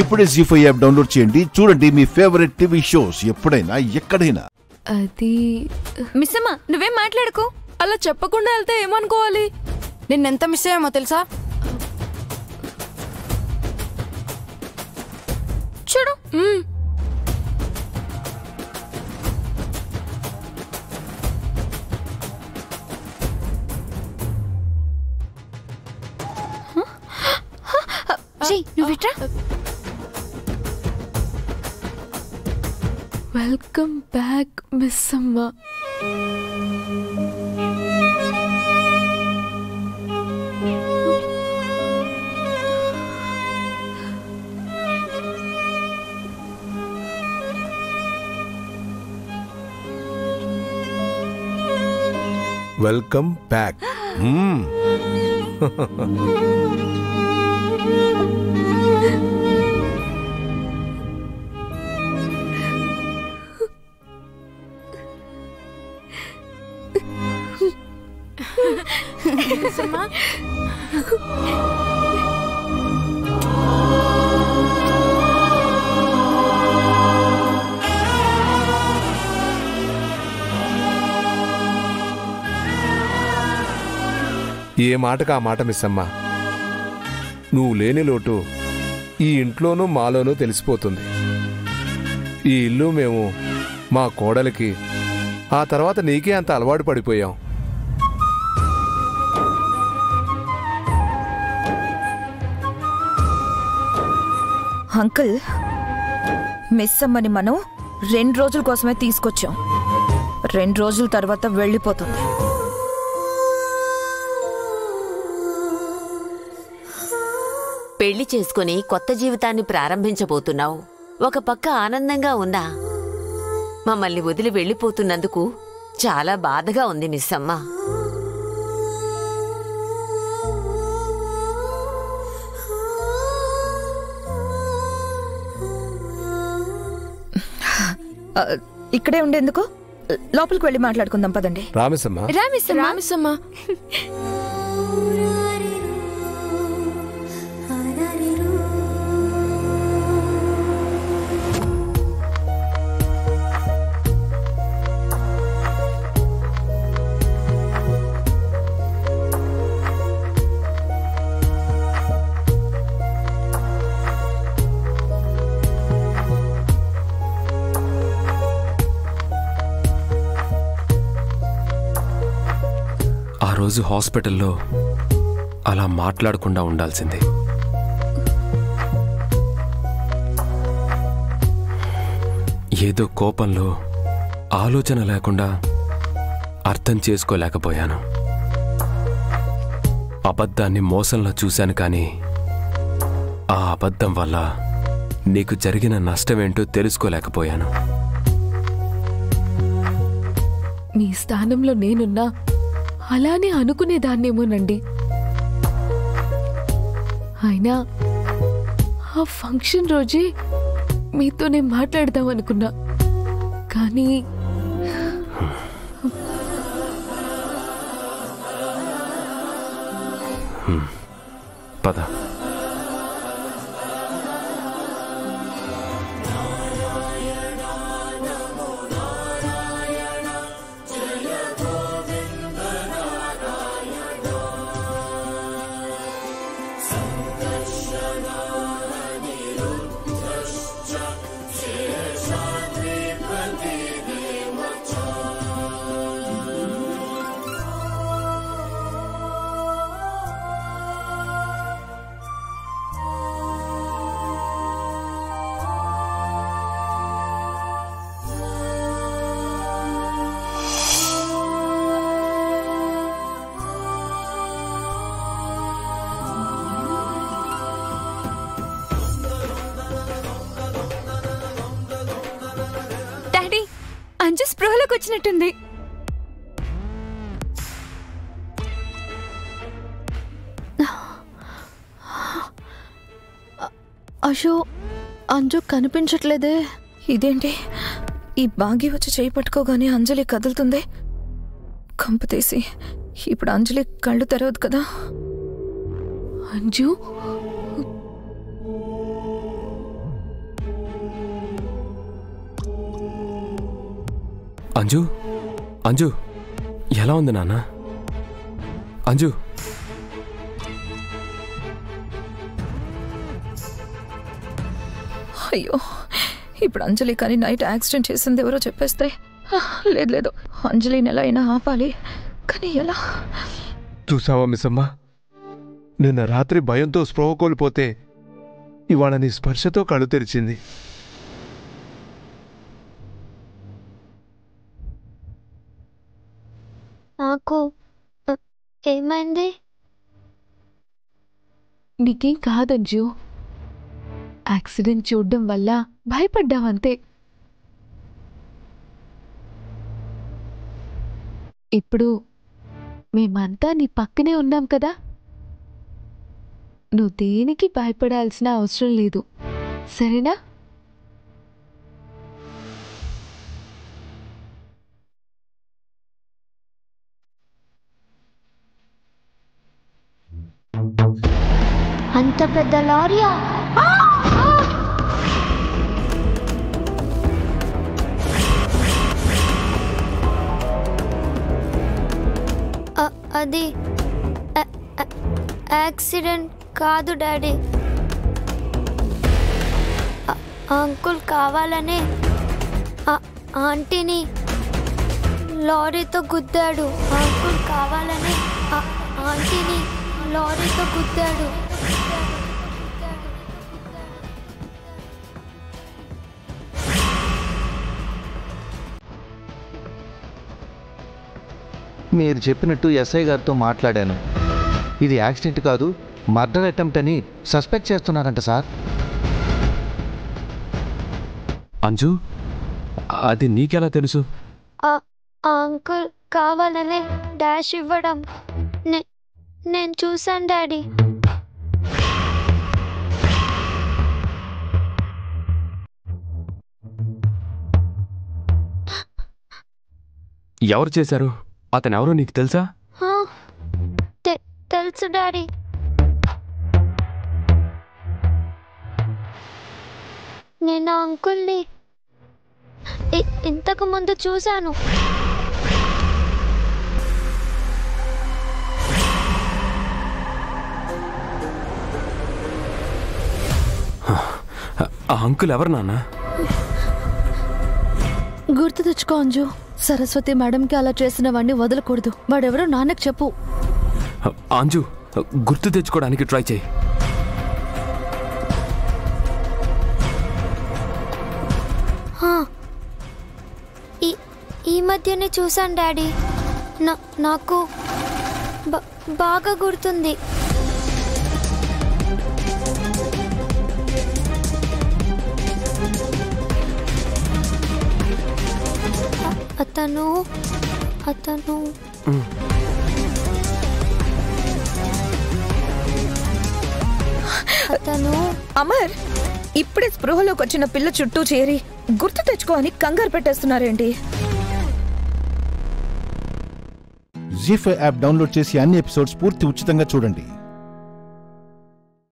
ఇప్పుడే జీ5 app download చేయండి. చూడండి మీ ఫేవరెట్ టీవీ షోస్ ఎప్పుడైనా ఎక్కడైనా. అది మిస్ అమ్మ నువ్వేం మాట్లాడుకో. అలా చెప్పకుండా వెళ్తే ఏమనుకోవాలి? నిన్నెంత మిస్ అయ్యామో తెలుసా? చూడు. నువ్విట్రా. వెల్కమ్ బ్యాక్ మిస్ అమ్మ. Welcome back. ఏ మాటకు ఆ మాట మిస్ అమ్మా. నువ్వు లేని లోటు ఈ ఇంట్లోనూ మాలోనూ తెలిసిపోతుంది. ఈ ఇల్లు మేము మా కోడలికి, ఆ తర్వాత నీకే అంత అలవాటు పడిపోయాం. అంకుల్, మిస్ అమ్మని మనం 2 రోజుల కోసమే తీసుకొచ్చాం. 2 రోజుల తర్వాత వెళ్ళిపోతుంది. పెళ్లి చేసుకుని కొత్త జీవితాన్ని ప్రారంభించబోతున్నావు. ఒక పక్క ఆనందంగా ఉన్నా మమ్మల్ని వదిలి వెళ్ళిపోతున్నందుకు చాలా బాధగా ఉంది మిస్ అమ్మ. ఇక్కడే ఉండేందుకు లోపలికి వెళ్ళి మాట్లాడుకుందాం పదండి. రామిసమ్మ. రామిసమ్మ. ఆ రోజు హాస్పిటల్లో అలా మాట్లాడకుండా ఉండాల్సింది. ఏదో కోపంలో ఆలోచన లేకుండా అర్థం చేసుకోలేకపోయాను. అబద్ధాన్ని మోసంలో చూశాను, కానీ ఆ అబద్ధం వల్ల నీకు జరిగిన నష్టమేంటో తెలుసుకోలేకపోయాను. మీ స్థానంలో నేనున్నా అలానే అనుకునేదాన్నేమోనండి. అయినా ఆ ఫంక్షన్ రోజే మీతోనే మాట్లాడదాం అనుకున్నా, కానీ పద. అంజు స్పృహలోకి వచ్చినట్టుంది. అశో, అంజు కనిపించట్లేదే. ఇదేంటి, ఈ బాగి వచ్చి చేయి పట్టుకోగానే అంజలి కదులుతుంది. కంపతీసి ఇప్పుడు అంజలి కళ్ళు తెరవదు కదా. అంజు అంజు అంజు ఎలా ఉంది నాన్న? అంజు అయ్యో, ఇప్పుడు అంజలి కానీ నైట్ యాక్సిడెంట్ చేసింది ఎవరో చెప్పేస్తే లేదు లేదు, అంజలిని ఎలా అయినా ఆపాలి. కానీ ఎలా? చూసావా మిస్సమ్మ, నిన్న రాత్రి భయంతో స్పృహ కోల్పోతే ఇవాళ నీ స్పర్శతో కళ్ళు తెరిచింది. నాకు ఏమైంది? నీకేం కాదంజు, యాక్సిడెంట్ చూడడం వల్ల భయపడ్డావంతే. ఇప్పుడు మేమంతా నీ పక్కనే ఉన్నాం కదా, నువ్వు దేనికి భయపడాల్సిన అవసరం లేదు, సరేనా? అంత పెద్ద లారీయా? అది యాక్సిడెంట్ కాదు డాడీ. అంకుల్ కావాలనే ఆంటీని లారీతో గుద్దాడు. అంకుల్ కావాలనే ఆంటీని లారీతో గుద్దాడు. మీరు చెప్పినట్టు ఎస్ఐ గారితో మాట్లాడాను. ఇది యాక్సిడెంట్ కాదు, మర్డర్ అటెంప్ట్ అని సస్పెక్ట్ చేస్తున్నారంట సార్. అంజు, అది నీకెలా తెలుసు? అంకుల్ కావాలనే డాష్ ఇవ్వడం నేను చూశాను డాడీ. ఎవరు చేశారు? అతను ఎవరో నీకు తెలుసా? తెలుసు డాడీ. నేను అంకుల్ని ఇంతకు ముందు చూశాను. ఆ అంకుల్ ఎవరు నాన్న? గుర్తు తెచ్చుకో అంజు, సరస్వతి మేడంకి అలా చేసిన వాడిని వదలకూడదు. వాడెవరో నాన్నకు చెప్పు. అంజు, గుర్తు తెచ్చుకోవడానికి ట్రై చేయి. ఈ మధ్యనే చూశాను డాడీ. నాకు బాగా గుర్తుంది. అతను అమర్, ఇప్పుడే స్పృహలోకి వచ్చిన పిల్ల చుట్టూ చేరి గుర్తు తెచ్చుకో అని కంగారు పెట్టేస్తున్నారేంటి? జీ5 యాప్ డౌన్లోడ్ చేసి అన్ని ఎపిసోడ్స్ పూర్తి ఉచితంగా చూడండి.